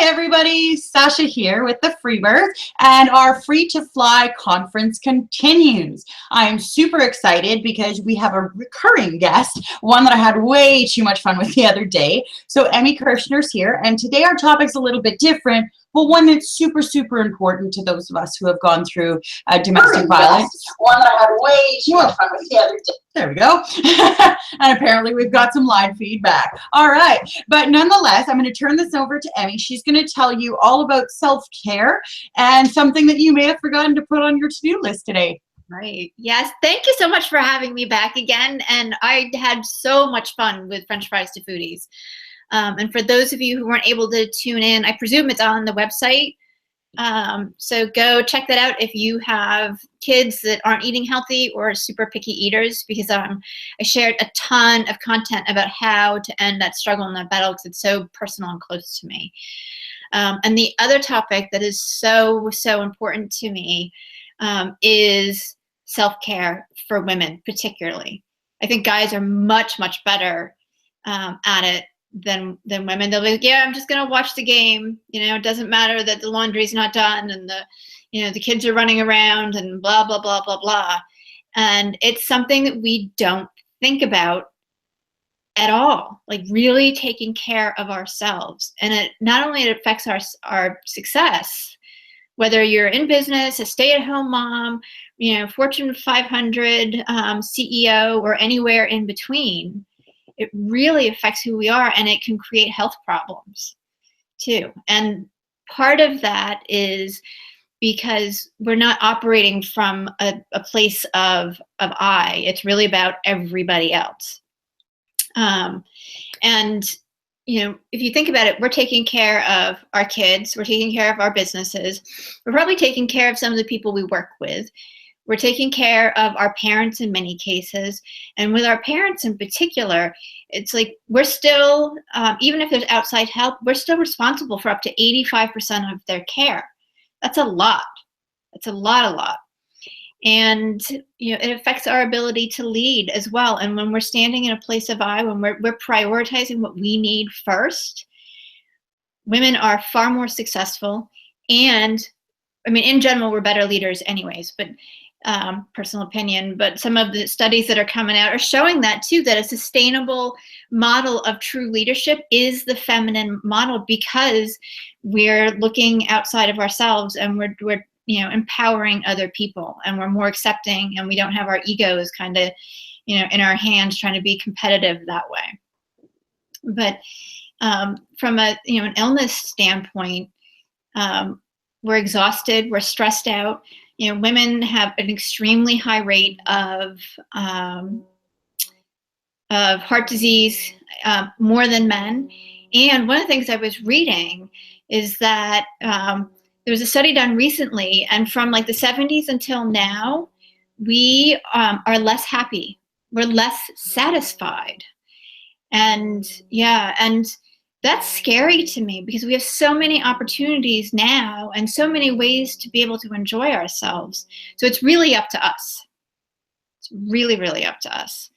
everybody, Sasha here with the Freebirth, and our Free to Fly conference continues. I am super excited because we have a recurring guest, one that I had way too much fun with the other day. So Emi Kirschener's here, and today our topic's a little bit different, but one that's super, super important to those of us who have gone through domestic violence. One that I had way too much fun with the other day. There we go. And apparently we've got some live feedback. All right. But nonetheless, I'm going to turn this over to Emi. She's going to tell you all about self-care and something that you may have forgotten to put on your to-do list today. Right. Yes. Thank you so much for having me back again. And I had so much fun with French Fries to Foodies. And for those of you who weren't able to tune in, I presume it's on the website. So go check that out if you have kids that aren't eating healthy or super picky eaters, because I shared a ton of content about how to end that struggle and that battle, because it's so personal and close to me. And the other topic that is so, so important to me is self-care for women, particularly. I think guys are much, much better at it than women. They'll be like, yeah, I'm just gonna watch the game. You know, it doesn't matter that the laundry's not done and the kids are running around and blah, blah, blah, blah, blah. And it's something that we don't think about at all, like really taking care of ourselves. And it not only affects our success, whether you're in business, a stay-at-home mom, Fortune 500 CEO, or anywhere in between, it really affects who we are, and it can create health problems too. And part of that is because we're not operating from a place of I. It's really about everybody else. And if you think about it, we're taking care of our kids, we're taking care of our businesses, we're probably taking care of some of the people we work with. We're taking care of our parents in many cases. And with our parents in particular, it's like we're still, even if there's outside help, we're still responsible for up to 85% of their care. That's a lot. That's a lot. And it affects our ability to lead as well. And when we're standing in a place of I, when we're prioritizing what we need first, women are far more successful. And I mean, in general, we're better leaders anyways, but personal opinion, but some of the studies that are coming out are showing that too, that a sustainable model of true leadership is the feminine model, because we're looking outside of ourselves and we're empowering other people, and we're more accepting, and we don't have our egos kind of in our hands trying to be competitive that way. But from an illness standpoint, we're exhausted, we're stressed out. Women have an extremely high rate of heart disease, more than men. And one of the things I was reading is that there was a study done recently, and from like the 70s until now, we are less happy. We're less satisfied. And that's scary to me, because we have so many opportunities now and so many ways to be able to enjoy ourselves. So it's really up to us. It's really, really up to us.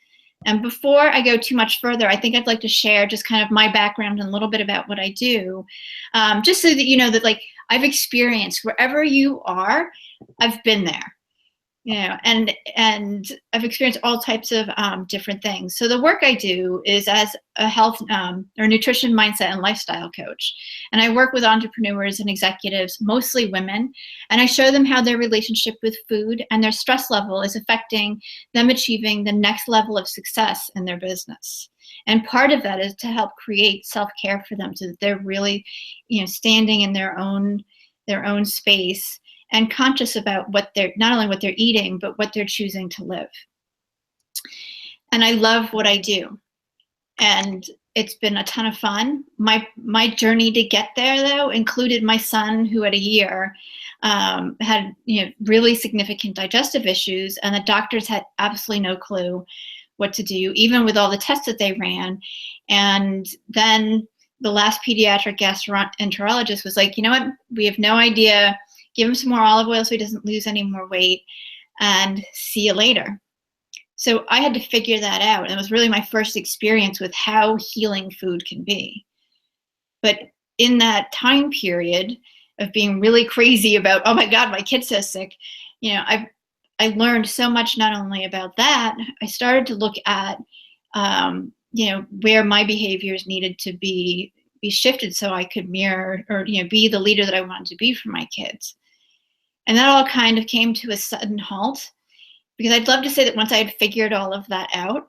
And before I go too much further, I think I'd like to share just kind of my background and a little bit about what I do, just so that you know that, like, I've experienced wherever you are, I've been there. And I've experienced all types of different things. So the work I do is as a health or nutrition mindset and lifestyle coach. And I work with entrepreneurs and executives, mostly women, and I show them how their relationship with food and their stress level is affecting them achieving the next level of success in their business. And part of that is to help create self-care for them, so that they're really, standing in their own space and conscious about not only what they're eating, but what they're choosing to live. And I love what I do. And it's been a ton of fun. My journey to get there, though, included my son, who at a year had really significant digestive issues, and the doctors had absolutely no clue what to do, even with all the tests that they ran. And then the last pediatric gastroenterologist was like, you know what, we have no idea. Give him some more olive oil so he doesn't lose any more weight, and see you later. So I had to figure that out. And it was really my first experience with how healing food can be. But in that time period of being really crazy about, oh my God, my kid's so sick, I learned so much not only about that. I started to look at where my behaviors needed to be shifted so I could mirror or be the leader that I wanted to be for my kids. And that all kind of came to a sudden halt, because I'd love to say that once I had figured all of that out,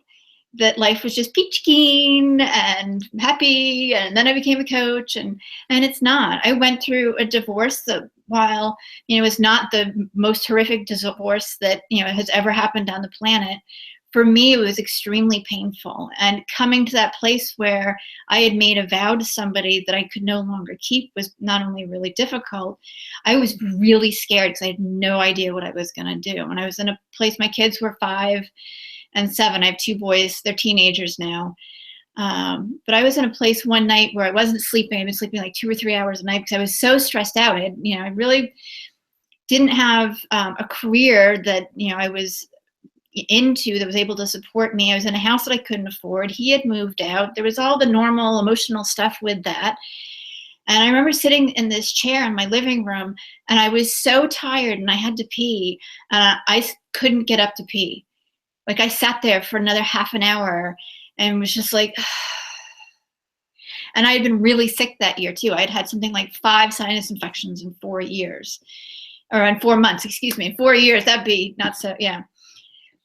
that life was just peach keen and happy, and then I became a coach, and it's not. I went through a divorce that, while it was not the most horrific divorce that has ever happened on the planet, for me it was extremely painful. And coming to that place where I had made a vow to somebody that I could no longer keep was not only really difficult, I was really scared because I had no idea what I was going to do. And I was in a place, my kids were 5 and 7. I have 2 boys. They're teenagers now. But I was in a place one night where I wasn't sleeping. I've been sleeping like 2 or 3 hours a night because I was so stressed out. I really didn't have a career that I was into that was able to support me. I was in a house that I couldn't afford. He had moved out. There was all the normal emotional stuff with that. And I remember sitting in this chair in my living room, and I was so tired and I had to pee, and I couldn't get up to pee. Like, I sat there for another half an hour and was just like, and I had been really sick that year too. I had had something like 5 sinus infections in 4 years, or in 4 months, excuse me, in 4 years. That'd be not so, yeah.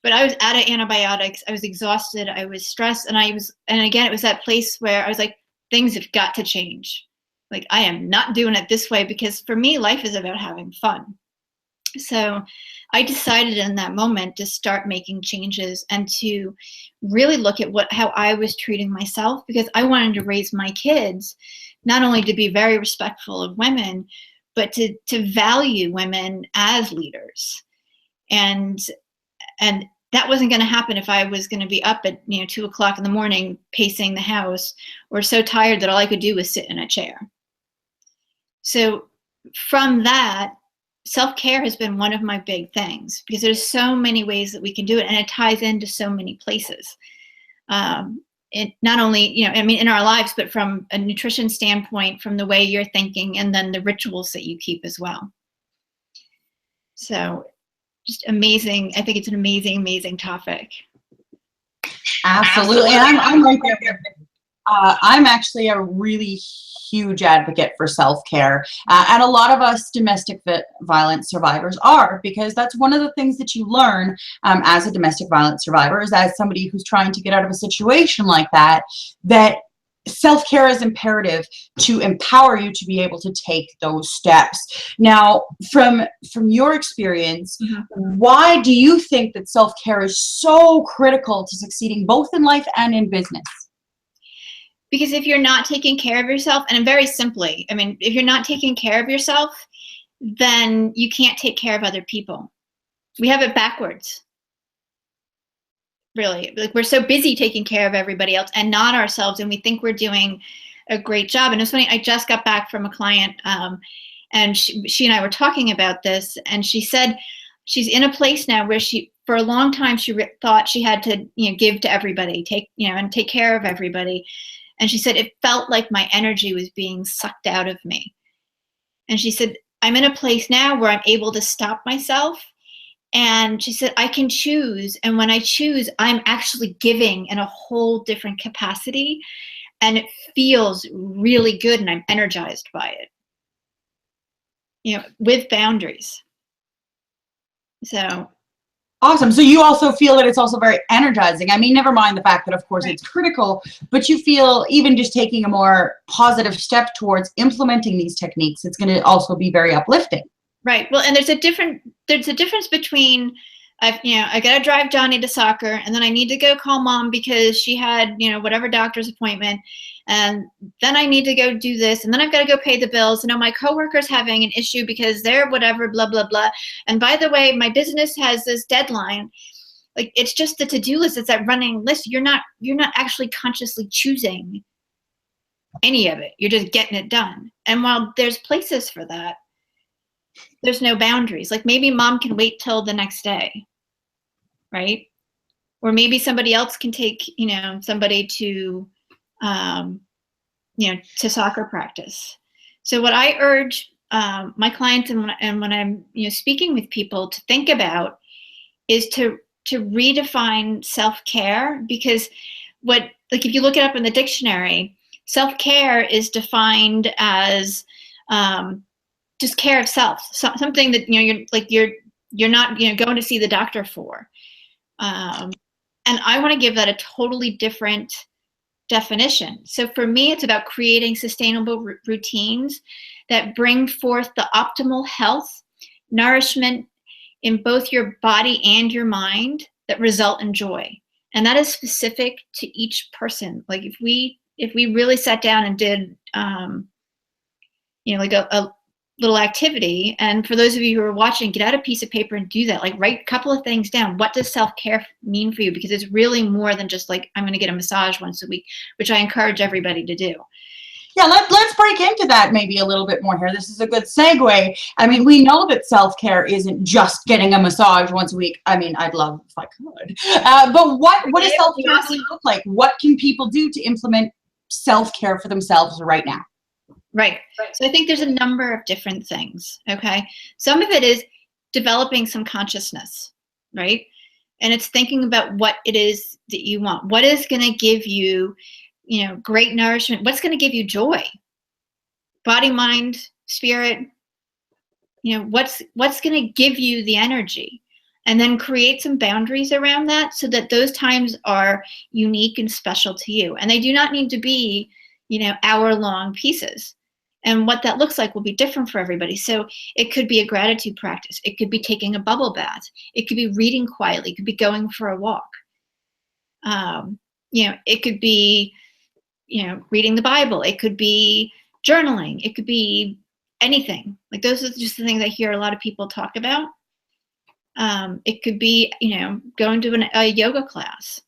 But I was out of antibiotics. I was exhausted. I was stressed. And again, it was that place where I was like, things have got to change. Like, I am not doing it this way, because for me, life is about having fun. So I decided in that moment to start making changes and to really look at how I was treating myself, because I wanted to raise my kids not only to be very respectful of women, but to value women as leaders. And that wasn't going to happen if I was going to be up at 2 o'clock in the morning pacing the house, or so tired that all I could do was sit in a chair. So from that, self-care has been one of my big things, because there's so many ways that we can do it, and it ties into so many places. It not only in our lives, but from a nutrition standpoint, from the way you're thinking, and then the rituals that you keep as well. So just amazing. I think it's an amazing topic. Absolutely. And I'm right there. I'm actually a really huge advocate for self-care. And a lot of us domestic violence survivors are, because that's one of the things that you learn as a domestic violence survivor, is as somebody who's trying to get out of a situation like that, that self-care is imperative to empower you to be able to take those steps. Now, from your experience, why do you think that self-care is so critical to succeeding both in life and in business? Because if you're not taking care of yourself, and very simply, if you're not taking care of yourself, then you can't take care of other people. We have it backwards. Really, like, we're so busy taking care of everybody else and not ourselves, and we think we're doing a great job. And it's funny, I just got back from a client, and she and I were talking about this, and she said she's in a place now where for a long time, she thought she had to, give to everybody, and take care of everybody. And she said, it felt like my energy was being sucked out of me. And she said, I'm in a place now where I'm able to stop myself. And she said, I can choose. And when I choose, I'm actually giving in a whole different capacity. And it feels really good, and I'm energized by it, with boundaries. So. Awesome. So you also feel that it's also very energizing. Never mind the fact that, of course, it's critical, but you feel even just taking a more positive step towards implementing these techniques, it's going to also be very uplifting. Right. Well, and there's a difference between, I got to drive Johnny to soccer, and then I need to go call mom because she had, whatever doctor's appointment, and then I need to go do this, and then I've got to go pay the bills. My coworker's having an issue because they're whatever, blah, blah, blah. And by the way, my business has this deadline. Like, it's just the to-do list. It's that running list. You're not actually consciously choosing any of it. You're just getting it done. And while there's places for that, there's no boundaries. Like, maybe mom can wait till the next day, right? Or maybe somebody else can take, somebody to to soccer practice. So what I urge my clients and when I'm speaking with people to think about is to redefine self-care, because if you look it up in the dictionary, self-care is defined as just care of self, something that you're not going to see the doctor for, and I want to give that a totally different definition. So for me, it's about creating sustainable routines that bring forth the optimal health, nourishment in both your body and your mind that result in joy. And that is specific to each person. Like if we really sat down and did, like a little activity, and for those of you who are watching, get out a piece of paper and do that. Like write a couple of things down. What does self-care mean for you? Because it's really more than just like, I'm going to get a massage once a week, which I encourage everybody to do. Yeah, let's break into that maybe a little bit more here. This is a good segue. I mean, we know that self-care isn't just getting a massage once a week. I mean, I'd love if I could. But what does self-care really look like? What can people do to implement self-care for themselves right now? Right. So I think there's a number of different things, okay? Some of it is developing some consciousness, right? And it's thinking about what it is that you want. What is going to give you, great nourishment? What's going to give you joy? Body, mind, spirit, what's going to give you the energy? And then create some boundaries around that so that those times are unique and special to you. And they do not need to be, hour-long pieces. And what that looks like will be different for everybody. So it could be a gratitude practice. It could be taking a bubble bath. It could be reading quietly. It could be going for a walk. It could be, reading the Bible. It could be journaling. It could be anything. Like those are just the things I hear a lot of people talk about. It could be, going to a yoga class.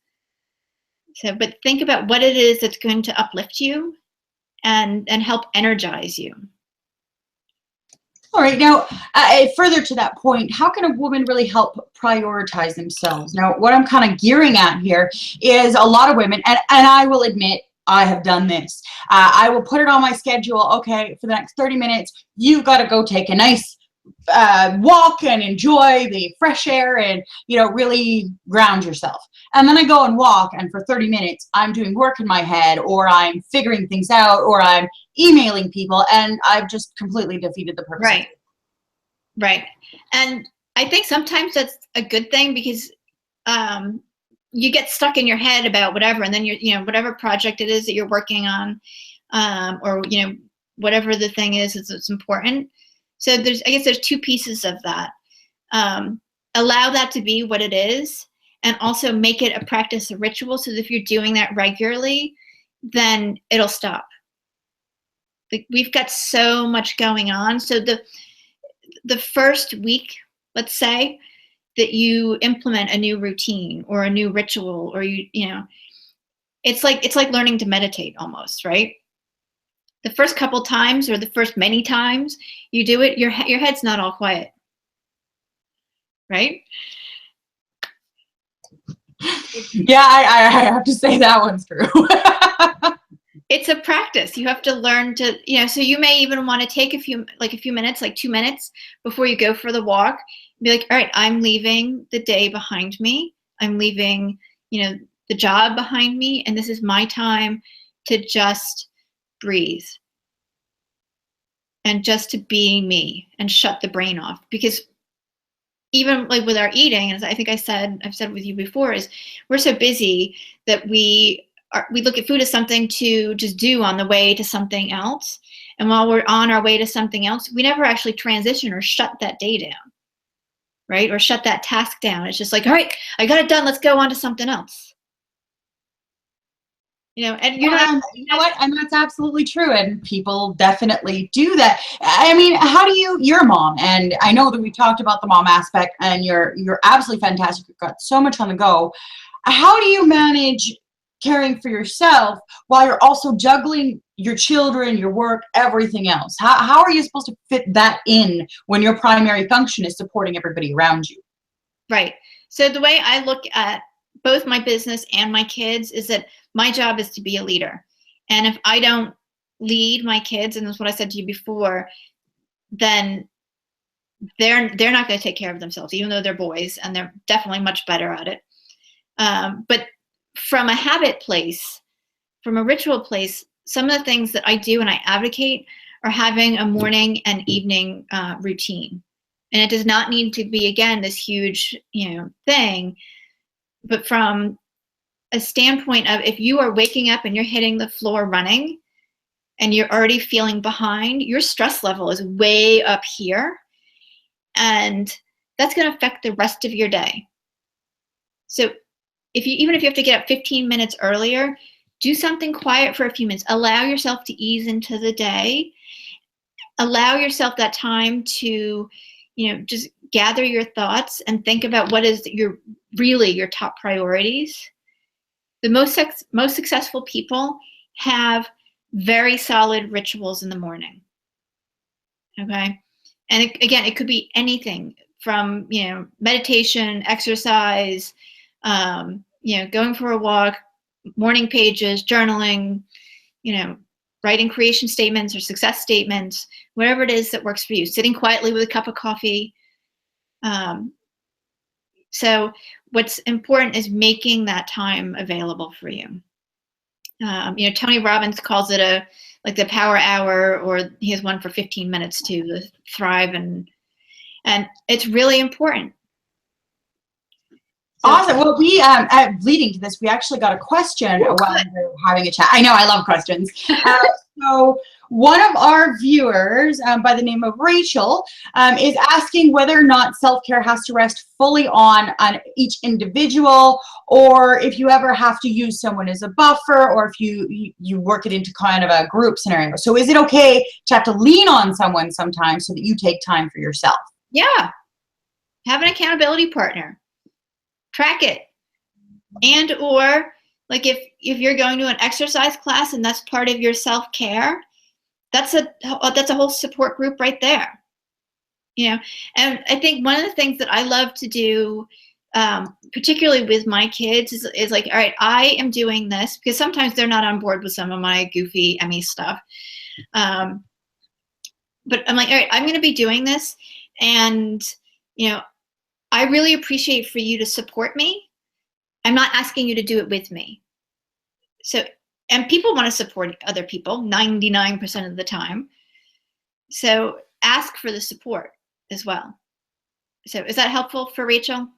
So, but think about what it is that's going to uplift you and help energize you. All right. Now, further to that point, how can a woman really help prioritize themselves? Now, what I'm kind of gearing at here is a lot of women, and I will admit, I have done this. I will put it on my schedule. Okay, for the next 30 minutes, you've got to go take a nice walk and enjoy the fresh air and, really ground yourself. And then I go and walk, and for 30 minutes, I'm doing work in my head, or I'm figuring things out, or I'm emailing people, and I've just completely defeated the purpose. Right. Right. And I think sometimes that's a good thing, because you get stuck in your head about whatever, and then whatever project it is that you're working on, or, whatever the thing is it's important. So I guess there's two pieces of that. Allow that to be what it is, and also make it a practice, a ritual, so that if you're doing that regularly, then it'll stop. Like, we've got so much going on. So the first week, let's say, that you implement a new routine or a new ritual, or it's like learning to meditate almost, right? The first couple times, or the first many times you do it, your head's not all quiet, right? Yeah, I have to say that one's true. It's a practice. You have to learn to, so you may even want to take a few minutes, like 2 minutes before you go for the walk. Be like, all right, I'm leaving the day behind me. I'm leaving, the job behind me. And this is my time to just breathe. And just to be me and shut the brain off. Because even like with our eating, as I think I've said with you before, is we're so busy that we look at food as something to just do on the way to something else. And while we're on our way to something else, we never actually transition or shut that day down, right? Or shut that task down. It's just like, all right, I got it done. Let's go on to something else. And you know what? And that's absolutely true. And people definitely do that. I mean, you're a mom, and I know that we talked about the mom aspect, and you're absolutely fantastic. You've got so much on the go. How do you manage caring for yourself while you're also juggling your children, your work, everything else? How are you supposed to fit that in when your primary function is supporting everybody around you? Right. So the way I look at both my business and my kids is that my job is to be a leader. And if I don't lead my kids, and that's what I said to you before, then they're not going to take care of themselves, even though they're boys, and they're definitely much better at it. But from a habit place, from a ritual place, some of the things that I do and I advocate are having a morning and evening routine. And it does not need to be, again, this huge, thing. But from a standpoint of, if you are waking up and you're hitting the floor running and you're already feeling behind, your stress level is way up here. And that's going to affect the rest of your day. So even if you have to get up 15 minutes earlier, do something quiet for a few minutes. Allow yourself to ease into the day. Allow yourself that time to, just gather your thoughts and think about what is your top priorities. The most successful people have very solid rituals in the morning. Okay. And it could be anything from, meditation, exercise, going for a walk, morning pages, journaling, writing creation statements or success statements, whatever it is that works for you, sitting quietly with a cup of coffee. So what's important is making that time available for you. Tony Robbins calls it the power hour, or he has one for 15 minutes too, the Thrive, and it's really important. So, awesome. Well, we leading to this, we actually got a question while we were having a chat. I know, I love questions. So one of our viewers, by the name of Rachel, is asking whether or not self-care has to rest fully on each individual, or if you ever have to use someone as a buffer, or if you work it into kind of a group scenario. So is it okay to have to lean on someone sometimes so that you take time for yourself? Yeah. Have an accountability partner. Track it. And or like if you're going to an exercise class and that's part of your self-care, that's a whole support group right there. And I think one of the things that I love to do, particularly with my kids, is like, all right, I am doing this, because sometimes they're not on board with some of my goofy Emi stuff. But I'm like, all right, I'm going to be doing this, and I really appreciate for you to support me. I'm not asking you to do it with me. So, and people want to support other people 99% of the time. So ask for the support as well. So is that helpful for Rachel? I want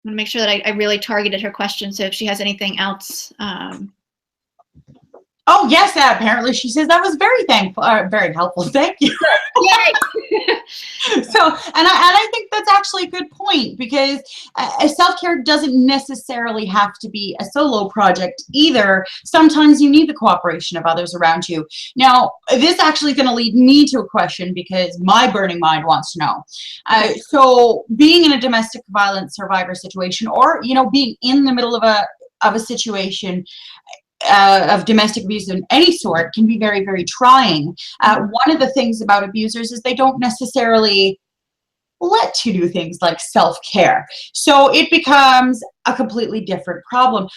to make sure that I really targeted her question. So if she has anything else. Oh, yes, apparently she says that was very helpful. Thank you. Yay. So, and I think that's actually a good point, because self-care doesn't necessarily have to be a solo project either. Sometimes you need the cooperation of others around you. Now, this actually is going to lead me to a question, because my burning mind wants to know. So being in a domestic violence survivor situation, or, being in the middle of a situation of domestic abuse of any sort, can be very, very trying. One of the things about abusers is they don't necessarily let you do things like self-care. So it becomes a completely different problem.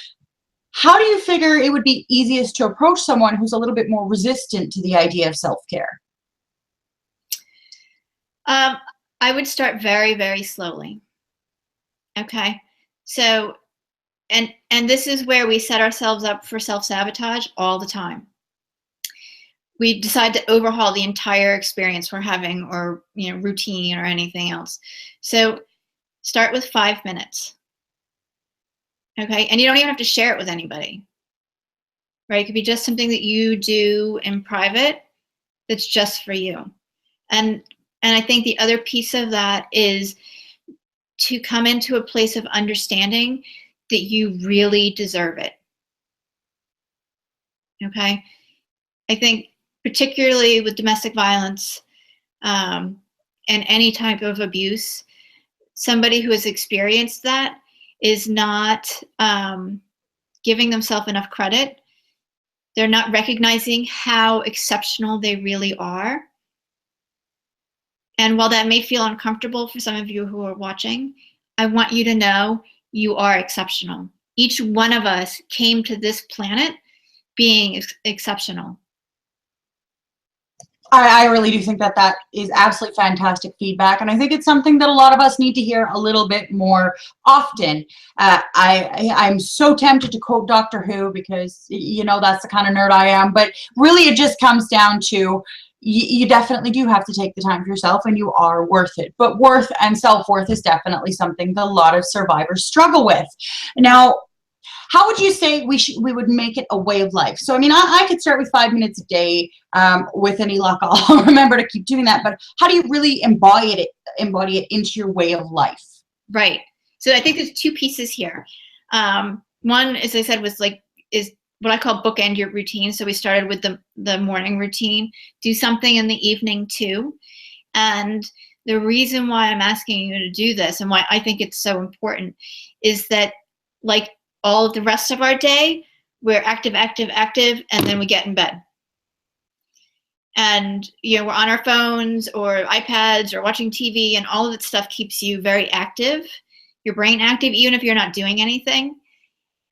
How do you figure it would be easiest to approach someone who's a little bit more resistant to the idea of self-care? I would start very, very slowly. Okay. So, and this is where we set ourselves up for self-sabotage all the time. We decide to overhaul the entire experience we're having, or routine or anything else. So start with 5 minutes. Okay. And you don't even have to share it with anybody. Right? It could be just something that you do in private that's just for you. And I think the other piece of that is to come into a place of understanding that you really deserve it. Okay? I think particularly with domestic violence and any type of abuse, somebody who has experienced that is not giving themselves enough credit. They're not recognizing how exceptional they really are. And while that may feel uncomfortable for some of you who are watching, I want you to know you are exceptional. Each one of us came to this planet being exceptional. I really do think that that is absolutely fantastic feedback. And I think it's something that a lot of us need to hear a little bit more often. I'm so tempted to quote Doctor Who because, you know, that's the kind of nerd I am. But really, it just comes down to you definitely do have to take the time for yourself, and you are worth it. But worth and self-worth is definitely something that a lot of survivors struggle with. Now, how would you say we would make it a way of life? So, I mean, I could start with 5 minutes a day. With any luck, I'll remember to keep doing that. But how do you really embody it into your way of life? Right. So I think there's two pieces here. One, as I said, is what I call bookend your routine. So we started with the morning routine. Do something in the evening too. And the reason why I'm asking you to do this and why I think it's so important is that, like all of the rest of our day, we're active, and then we get in bed. And, you know, we're on our phones or iPads or watching TV, and all of that stuff keeps you very active, your brain active, even if you're not doing anything.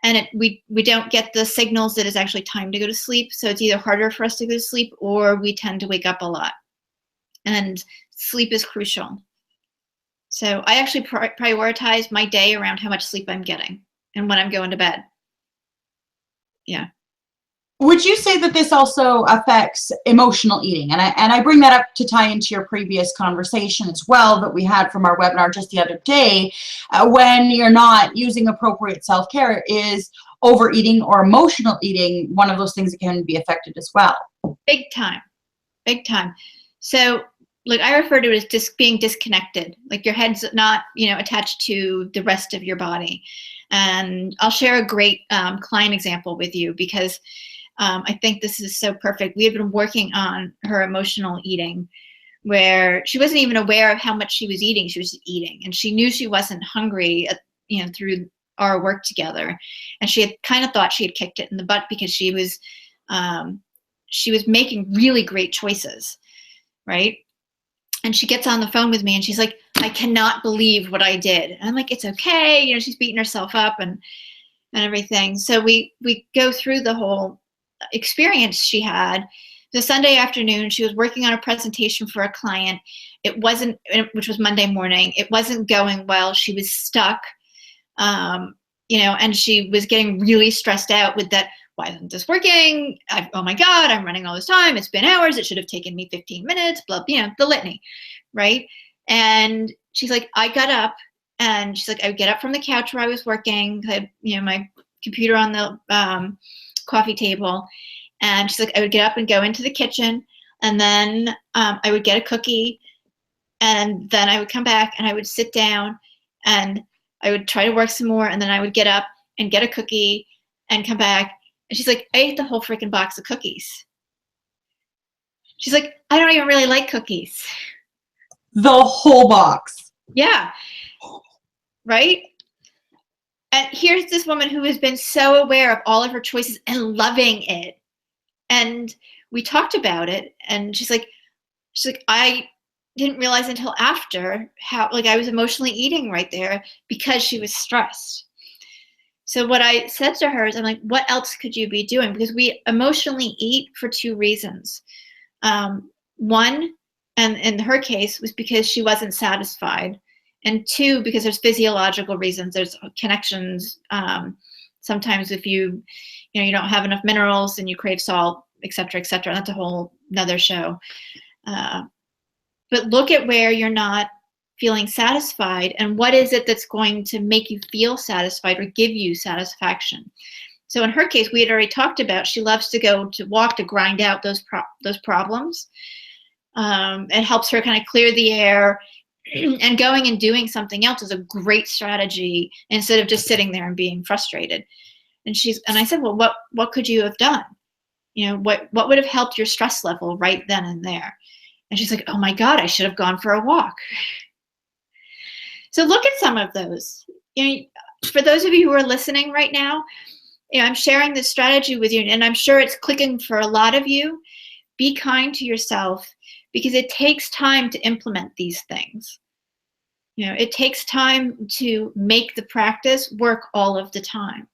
And we don't get the signals that it's actually time to go to sleep. So it's either harder for us to go to sleep, or we tend to wake up a lot. And sleep is crucial. So I actually prioritize my day around how much sleep I'm getting and when I'm going to bed. Yeah. Would you say that this also affects emotional eating? And I bring that up to tie into your previous conversation as well that we had from our webinar just the other day. When you're not using appropriate self-care, is overeating or emotional eating one of those things that can be affected as well? Big time. Big time. So, like, I refer to it as being disconnected. Like, your head's not, you know, attached to the rest of your body. And I'll share a great client example with you because I think this is so perfect. We had been working on her emotional eating, where she wasn't even aware of how much she was eating. She was eating, and she knew she wasn't hungry, you know, through our work together. And she had kind of thought she had kicked it in the butt because she was making really great choices, right? And she gets on the phone with me and she's like, I cannot believe what I did. And I'm like, it's okay. You know, she's beating herself up and everything. So we go through the whole experience she had. The Sunday afternoon, she was working on a presentation for a client. Which was Monday morning. It wasn't going well. She was stuck, you know, and she was getting really stressed out with that. Why isn't this working? Oh my God, I'm running all this time. It's been hours. It should have taken me 15 minutes, blah, you know, the litany, right? And she's like, I got up, and she's like, I would get up from the couch where I was working. I had, you know, my computer on the coffee table. And she's like, I would get up and go into the kitchen, and then I would get a cookie, and then I would come back and I would sit down and I would try to work some more, and then I would get up and get a cookie and come back. And she's like, I ate the whole freaking box of cookies. She's like, I don't even really like cookies. The whole box. Yeah. Right? And here's this woman who has been so aware of all of her choices and loving it. And we talked about it, and she's like, I didn't realize until after how, like, I was emotionally eating right there because she was stressed. So what I said to her is, I'm like, what else could you be doing? Because we emotionally eat for two reasons. One, and in her case, was because she wasn't satisfied. And two, because there's physiological reasons. There's connections. Sometimes if you don't have enough minerals and you crave salt, et cetera, et cetera. That's a whole nother show. But look at where you're not feeling satisfied, and what is it that's going to make you feel satisfied or give you satisfaction. So in her case, we had already talked about, she loves to go to walk to grind out those problems. It helps her kind of clear the air, and going and doing something else is a great strategy instead of just sitting there and being frustrated. And I said, well, what could you have done? You know, what would have helped your stress level right then and there? And she's like, oh my God, I should have gone for a walk. So look at some of those. You know, for those of you who are listening right now, you know, I'm sharing this strategy with you, and I'm sure it's clicking for a lot of you. Be kind to yourself, because it takes time to implement these things. You know, it takes time to make the practice work all of the time.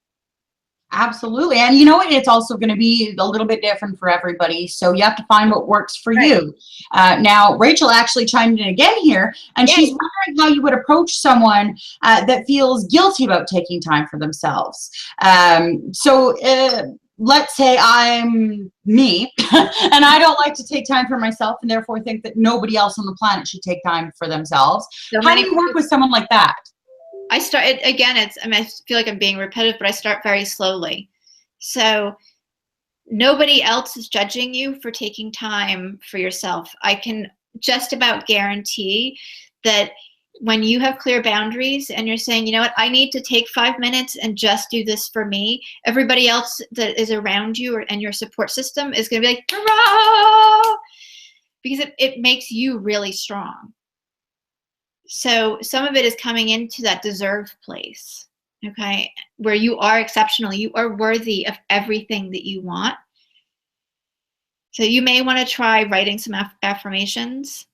Absolutely. And you know what? It's also going to be a little bit different for everybody. So you have to find what works for Right. you. Now, Rachel actually chimed in again here, and Yay. she's wondering how you would approach someone that feels guilty about taking time for themselves. Let's say I'm me and I don't like to take time for myself and therefore think that nobody else on the planet should take time for themselves. So How do many you work with someone like that? I start again. I mean, I feel like I'm being repetitive, but I start very slowly. So nobody else is judging you for taking time for yourself. I can just about guarantee that when you have clear boundaries and you're saying, you know what, I need to take 5 minutes and just do this for me, everybody else that is around you and your support system is going to be like, hurrah! Because it makes you really strong. So some of it is coming into that deserved place, okay, where you are exceptional. You are worthy of everything that you want. So you may want to try writing some affirmations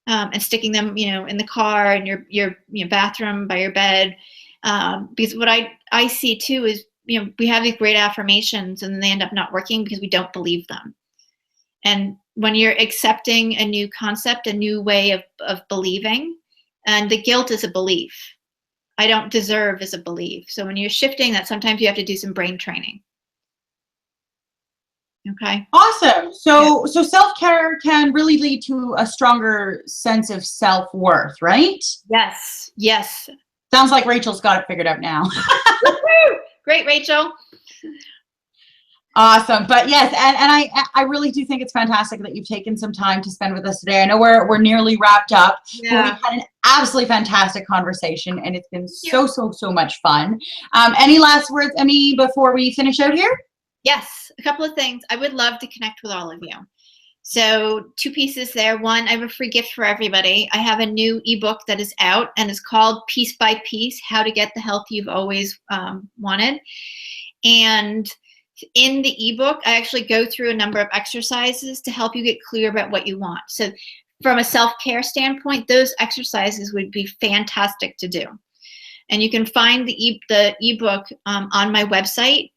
and sticking them, in the car, in your bathroom, by your bed. Because what I see too is, we have these great affirmations and they end up not working because we don't believe them. And when you're accepting a new concept, a new way of believing, and the guilt is a belief. I don't deserve is a belief. So when you're shifting that, sometimes you have to do some brain training. Okay. Awesome. So self-care can really lead to a stronger sense of self-worth, right? Yes. Yes. Sounds like Rachel's got it figured out now. Great, Rachel. Awesome. But yes, and I really do think it's fantastic that you've taken some time to spend with us today. I know we're nearly wrapped up, but we've had an absolutely fantastic conversation and it's been so much fun. Any last words, Emi, before we finish out here? Yes, a couple of things. I would love to connect with all of you. So 2 pieces there. One, I have a free gift for everybody. I have a new ebook that is out and it's called Piece by Piece, How to Get the Health You've Always Wanted. And in the ebook, I actually go through a number of exercises to help you get clear about what you want. So from a self-care standpoint, those exercises would be fantastic to do. And you can find the ebook on my website,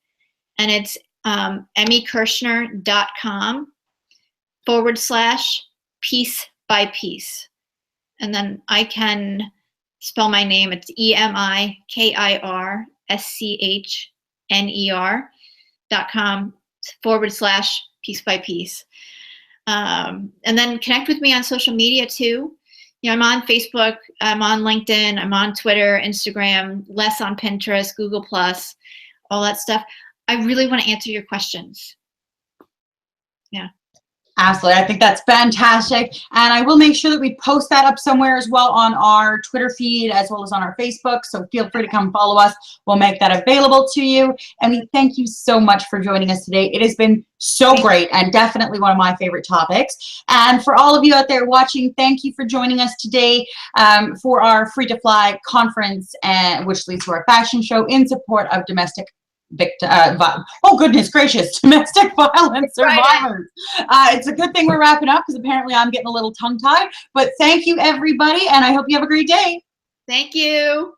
and it's emikirschner.com/piece by piece. And then I can spell my name. It's emikirschner.com/piece by piece. And then connect with me on social media too. I'm on Facebook, I'm on LinkedIn, I'm on Twitter, Instagram, less on Pinterest, Google+, all that stuff. I really want to answer your questions. Yeah. Absolutely. I think that's fantastic. And I will make sure that we post that up somewhere as well on our Twitter feed as well as on our Facebook. So feel free to come follow us. We'll make that available to you. And we thank you so much for joining us today. It has been so great and definitely one of my favorite topics. And for all of you out there watching, thank you for joining us today for our Free to Fly conference, which leads to our fashion show in support of domestic oh goodness gracious, domestic violence survivors. It's a good thing we're wrapping up because apparently I'm getting a little tongue-tied. But thank you everybody, and I hope you have a great day. Thank you.